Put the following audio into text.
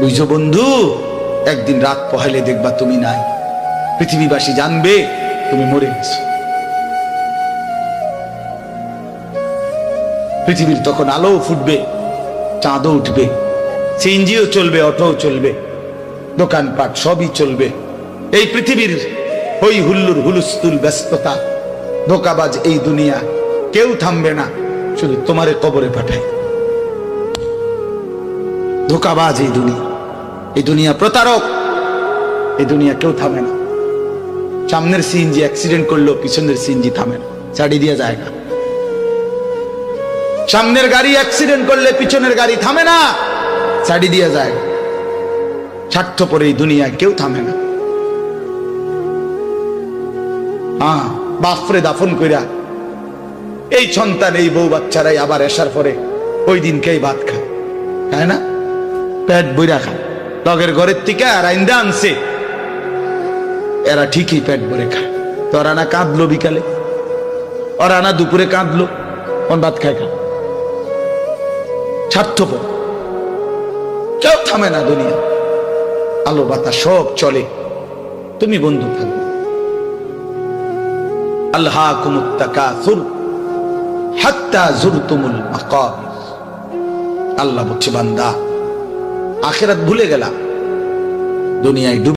বুঝছো বন্ধু, একদিন রাত পোহাইলে দেখবা তুমি নাই, পৃথিবীবাসী জানবে তুমি মরে গেছো। পৃথিবীর তখন আলো ফুটবে, চাঁদও উঠবে, সিএনজিও চলবে, অটোও চলবে, দোকানপাট সবই চলবে। এই পৃথিবীর হই হুল্লুর হুলুস্থুল ব্যস্ততা, ধোকাবাজ এই দুনিয়া, কেউ থামবে না, শুধু তোমারে কবরে পাঠায়। ধোকাবাজ এই দুনিয়া, এই দুনিয়া প্রতারক, এই দুনিয়া কেউ থামে না। সামনের সিএনজি অ্যাক্সিডেন্ট করলো, পিছনের সিএনজি থামে না, ছাড়ি দিয়ে যায় না। সামনের গাড়ি অ্যাক্সিডেন্ট করলে পিছনের গাড়ি থামে না, ছাড়ি দিয়ে যায়। স্বার্থপর এই দুনিয়ায় কেউ থামে না। হ্যাঁ, বাপরে দাফন কইরা এই সন্তান, এই বউ বাচ্চারাই আবার এসার পরে ওই দিনকেই ভাত খায়, তাই না? পেট বইরা খায়, লগের ঘরের থেকে আর আইন্দা আনছে, এরা ঠিকই পেট ভরে খায়। তো ওরা না কাঁদলো বিকালে, ওরা না দুপুরে কাঁদলো, কোন ভাত খায় খা। স্বার্থপর, কেউ থামে না দুনিয়া, আলো বাতাস সব চলে, তুমি বন্ধু থাকবে। আল্লাহকুমুত তাকাসুর হাত্তা যুরতুমুল মাকাবির। আল্লাহ বলছে, বান্দা আখিরাত ভুলে গেলা, দুনিয়ায়